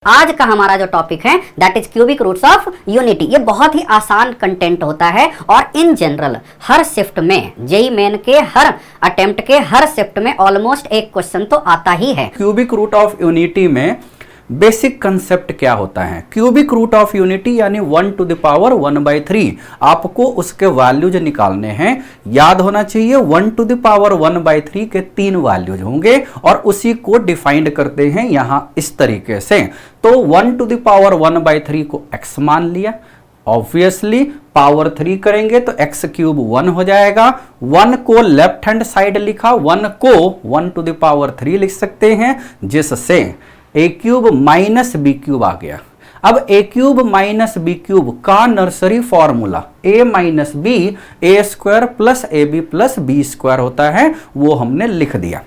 आज का हमारा जो टॉपिक है that is cubic roots of unity. ये बहुत ही आसान कंटेंट होता है और इन जनरल हर शिफ्ट में जेईई मेन के हर अटेम्प्ट के हर शिफ्ट में ऑलमोस्ट एक क्वेश्चन तो आता ही है। क्यूबिक रूट ऑफ यूनिटी में बेसिक कंसेप्ट क्या होता है? क्यूबिक रूट ऑफ यूनिटी यानी 1 टू द पावर 1/3 आपको उसके वैल्यूज निकालने हैं। याद होना चाहिए 1 टू द पावर 1/3 के 3 वैल्यूज होंगे और उसी को डिफाइंड करते हैं यहां इस तरीके से। तो 1 टू द पावर 1/3 को x मान लिया, ऑब्वियसली पावर 3 करेंगे तो x क्यूब 1 हो जाएगा। 1 को लेफ्ट हैंड साइड लिखा, 1 को 1 टू द पावर 3 लिख सकते हैं, जिससे a cube minus B cube आ गया। अब a cube minus B cube का nursery formula a minus B A square plus A B plus B square होता है, वो हमने लिख दिया।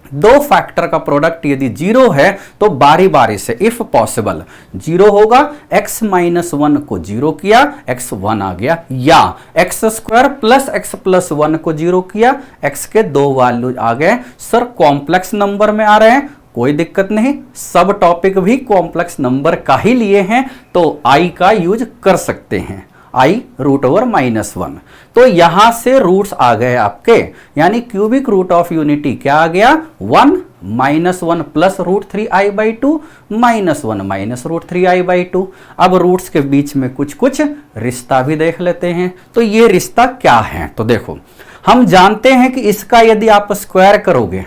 दो फैक्टर का प्रोडक्ट यदि 0 है तो बारी बारी से इफ पॉसिबल 0 होगा। x माइनस 1 को 0 किया, x 1 आ गया, या x square plus x plus 1 को 0 किया, x के दो वैल्यू आ गए। सर कॉम्प्लेक्स नंबर में आ रहे हैं, कोई दिक्कत नहीं, सब टॉपिक भी कॉम्प्लेक्स नंबर का ही लिए हैं तो i का यूज कर सकते हैं, i √-1। तो यहां से रूट्स आ गए आपके, यानी क्यूबिक रूट ऑफ यूनिटी क्या आ गया? 1 -1 प्लस √3i/2 -1 माइनस √3i/2। अब रूट्स के बीच में कुछ कुछ रिश्ता भी देख लेते हैं। तो ये रिश्ता क्या है? तो देखो, हम जानते हैं कि इसका यदि आप स्क्वायर करोगे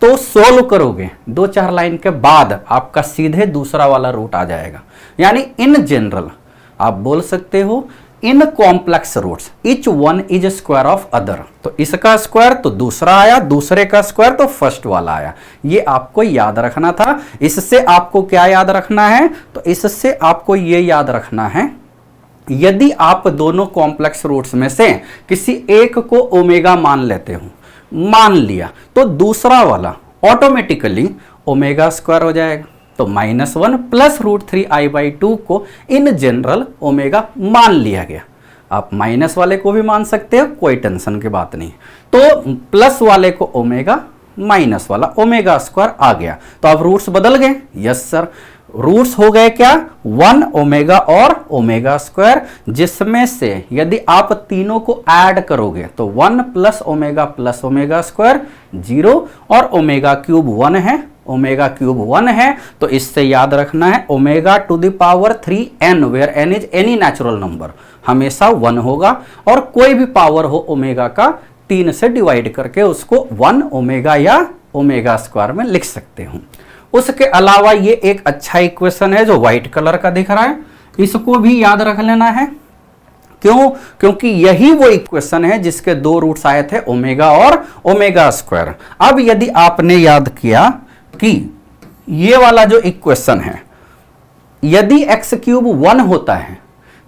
तो सोल्व करोगे 2-4 लाइन के बाद आपका सीधे दूसरा वाला रूट आ जाएगा। यानी इन जनरल आप बोल सकते हो in complex roots each one is square of other. तो इसका स्क्वायर तो दूसरा आया, दूसरे का स्क्वायर तो फर्स्ट वाला आया। ये आपको याद रखना था। इससे आपको क्या याद रखना है? तो इससे आपको ये याद रखना है, यदि आप दोनों कॉम्प्लेक्स रूट्स में से किसी एक को ओमेगा मान लेते हो, मान लिया, तो दूसरा वाला ऑटोमेटिकली ओमेगा स्क्वायर हो जाएगा। तो -1 प्लस √3i/2 को इन जनरल ओमेगा मान लिया गया। आप माइनस वाले को भी मान सकते हो, कोई टेंशन की बात नहीं। तो प्लस वाले को ओमेगा, माइनस वाला ओमेगा स्क्वायर आ गया। तो अब रूट्स बदल गए। यस सर, रूट्स हो गए क्या? 1 ओमेगा और ओमेगा स्क्वायर, जिसमें से यदि आप तीनों को ऐड करोगे तो 1 प्लस ओमेगा स्क्वायर 0 और ओमेगा क्यूब 1 है, ओमेगा क्यूब 1 है। तो इससे याद रखना है omega to the power 3n where n is any natural number हमेशा 1 होगा, और कोई भी पावर हो ओमेगा का 3 से डिवाइड करके उसको 1 ओमेगा या ओमेगा स्क्वायर में लिख सकते हो। उसके अलावा ये एक अच्छा इक्वेशन है जो व्हाइट कलर का दिख रहा है, इसको भी याद रख लेना है। क्यों? क्योंकि यही वो इक्वेशन है जिसके दो रूट्स आए थे, ओमेगा और ओमेगा स्क्वायर। अब यदि आपने याद किया कि ये वाला जो इक्वेशन है, यदि x क्यूब 1 होता है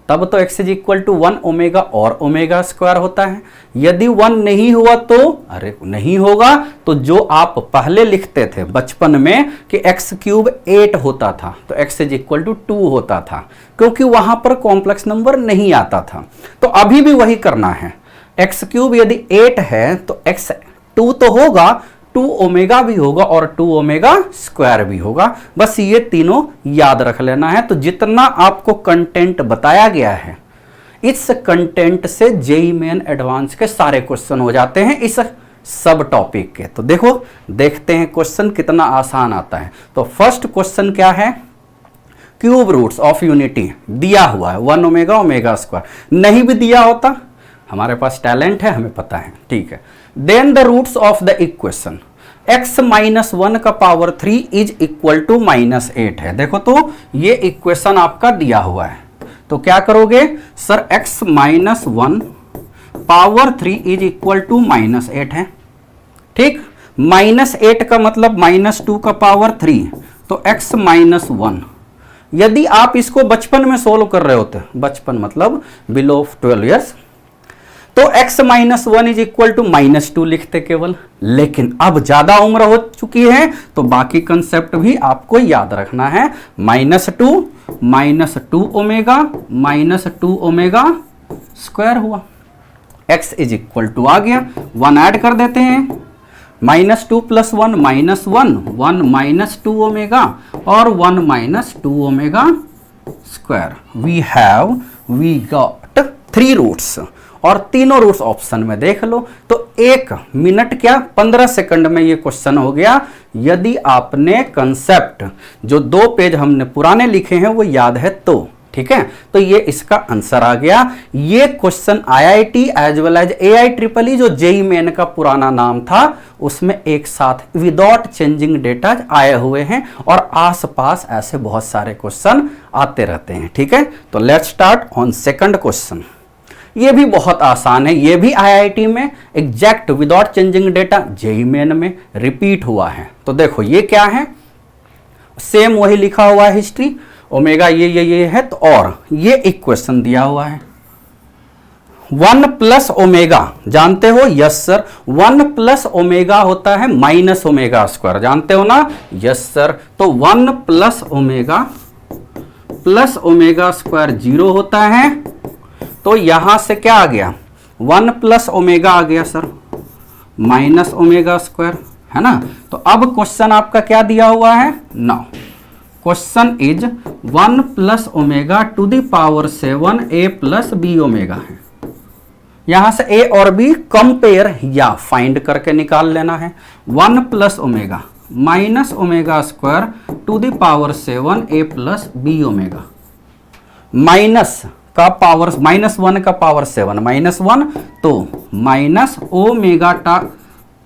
तब तो x is equal to 1 omega और ओमेगा स्क्वायर होता है। यदि 1 नहीं हुआ तो नहीं होगा, तो जो आप पहले लिखते थे बचपन में कि x क्यूब 8 होता था तो x इज इक्वल टू 2 होता था, क्योंकि वहां पर कॉम्प्लेक्स नंबर नहीं आता था। तो अभी भी वही करना है। x क्यूब यदि 8 है तो x 2 तो होगा, 2 ओमेगा भी होगा और 2 ओमेगा स्क्वायर भी होगा। बस ये तीनों याद रख लेना है। तो जितना आपको कंटेंट बताया गया है, इस कंटेंट से जेईई मेन एडवांस के सारे क्वेश्चन हो जाते हैं इस सब टॉपिक के। तो देखो, देखते हैं क्वेश्चन कितना आसान आता है। तो फर्स्ट क्वेश्चन क्या है? क्यूब रूट्स ऑफ यूनिटी दिया हुआ है 1 ओमेगा ओमेगा स्क्वायर। नहीं भी दिया होता, हमारे पास टैलेंट है, हमें पता है, ठीक है। Then the roots of the equation x minus 1 का पावर 3 इज इक्वल टू -8 है। देखो, तो ये इक्वेशन आपका दिया हुआ है, तो क्या करोगे? Sir x minus 1 power 3 is equal to -8 है, ठीक। -8 का मतलब -2 का पावर 3, तो x माइनस 1। यदि आप इसको बचपन में सोल्व कर रहे होते, बचपन मतलब बिलो 12 ईयर्स, तो x minus 1 is equal to -2 लिखते केवल। लेकिन अब ज्यादा उम्र हो चुकी है तो बाकी कंसेप्ट भी आपको याद रखना है। -2 ओमेगा स्क्वायर हुआ, x इज इक्वल टू आ गया, 1 ऐड कर देते हैं -2 + 1 -1, 1 - 2 ओमेगा और 1 - 2 omega square. We got 3 roots और तीनों रूट्स ऑप्शन में देख लो। तो 1 मिनट क्या 15 सेकंड में ये क्वेश्चन हो गया, यदि आपने कंसेप्ट जो 2 पेज हमने पुराने लिखे हैं वो याद है तो। ठीक है, तो ये इसका आंसर आ गया। ये question IIT as well as AIEEE जो जेई मेन का पुराना नाम था उसमें एक साथ विदाउट चेंजिंग डेटा आए हुए हैं और आसपास ऐसे बहुत सारे क्वेश्चन आते रहते हैं। ठीक है, तो let's start on second question. ये भी बहुत आसान है, ये भी IIT में exact without changing data JEE Main में रिपीट हुआ है। तो देखो ये क्या है, सेम वही लिखा हुआ है हिस्ट्री, ओमेगा ये है। तो और ये इक्वेशन दिया हुआ है 1 + ओमेगा, जानते हो? Yes sir. 1 + ओमेगा होता है -ओमेगा², जानते हो ना? Yes sir. तो 1 + ओमेगा + ओमेगा² 0 होता है। तो यहां से क्या आ गया, 1 + ओमेगा आ गया सर -ओमेगा², है ना? तो अब क्वेश्चन आपका क्या दिया हुआ है? Now question is 1 + omega ⁷ 7 a + b omega है। यहां से a और b कंपेयर या फाइंड करके निकाल लेना है। 1 + omega -omega ⁷ 7 a + b omega, minus का पावर -1 का पावर 7 -1, तो -ओमेगा का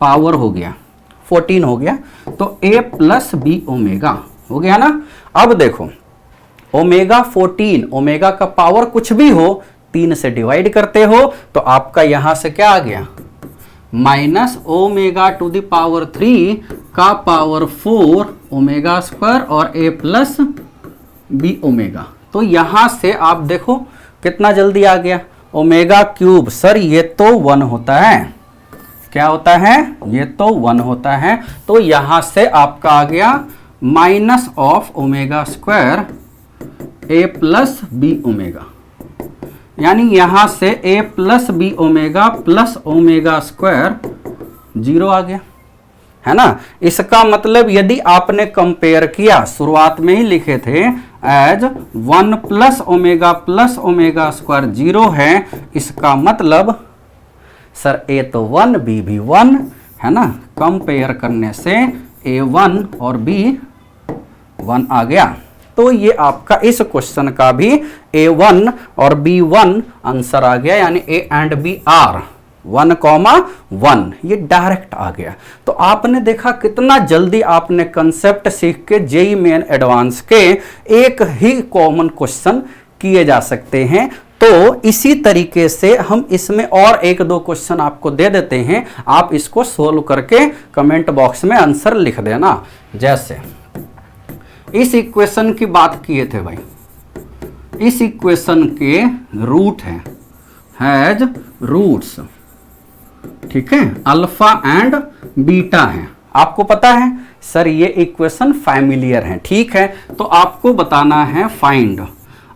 पावर हो गया 14 हो गया। तो a + b ओमेगा हो गया ना। अब देखो ओमेगा 14, ओमेगा का पावर कुछ भी हो 3 से डिवाइड करते हो तो आपका यहां से क्या आ गया, -ओमेगा ⁵ का पावर 4 ओमेगा² और a + b ओमेगा। तो यहां से आप देखो कितना जल्दी आ गया, ओमेगा³ सर ये तो 1 होता है। क्या होता है? ये तो 1 होता है। तो यहां से आपका आ गया -ओमेगा² a + b ओमेगा, यानी यहां से a + b ओमेगा + ओमेगा² 0 आ गया, है ना? इसका मतलब यदि आपने कंपेयर किया, शुरुआत में ही लिखे थे एज 1 + ओमेगा + ओमेगा² 0 है, इसका मतलब सर a तो 1 b भी 1, है ना? कंपेयर करने से a1 और b 1 आ गया। तो ये आपका इस क्वेश्चन का भी a1 और b1 आंसर आ गया, यानी a एंड b आर 1,1, ये डायरेक्ट आ गया। तो आपने देखा कितना जल्दी आपने कंसेप्ट सीख के जेई मेन एडवांस के एक ही कॉमन क्वेश्चन किए जा सकते हैं। तो इसी तरीके से हम इसमें और 1-2 क्वेश्चन आपको दे देते हैं, आप इसको सोल्व करके कमेंट बॉक्स में आंसर लिख देना। जैसे इस इक्वेशन की बात किए थे भाई, इस इक्वेशन के रूट है, हैज रूट्स, ठीक है, अल्फा एंड बीटा है। आपको पता है सर ये इक्वेशन फैमिलियर है, ठीक है? तो आपको बताना है find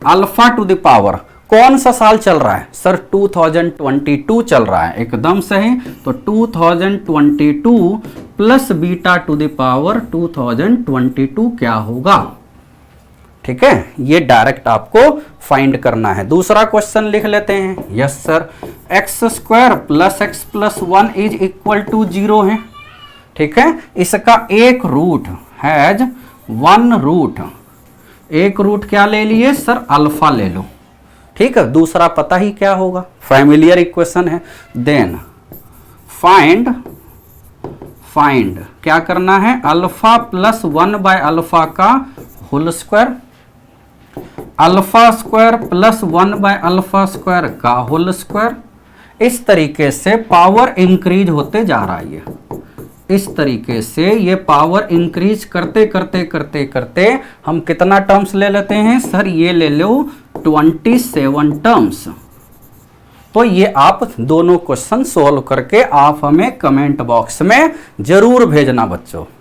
alpha two the power, कौन सा साल चल रहा है सर? 2022 चल रहा है, एकदम सही। तो 2022 plus beta two the power 2022 क्या होगा? ठीक है, ये डायरेक्ट आपको फाइंड करना है। दूसरा क्वेश्चन लिख लेते हैं। यस सर, x² + x + 1 = 0 है, ठीक है? इसका एक रूट हैज 1 रूट, एक रूट क्या ले लिए सर? अल्फा ले लो, ठीक है? दूसरा पता ही क्या होगा, फैमिलियर इक्वेशन है। देन फाइंड क्या करना है? अल्फा + 1/α का होल स्क्वायर, α² + 1/α² का होल स्क्वायर। इस तरीके से पावर इंक्रीज होते जा रहा है। इस तरीके से ये पावर इंक्रीज करते करते करते करते हम कितना टर्म्स ले लेते हैं सर? ये ले लो 27 टर्म्स। तो ये आप दोनों क्वेश्चन सोल्व करके आप हमें कमेंट बॉक्स में जरूर भेजना बच्चों।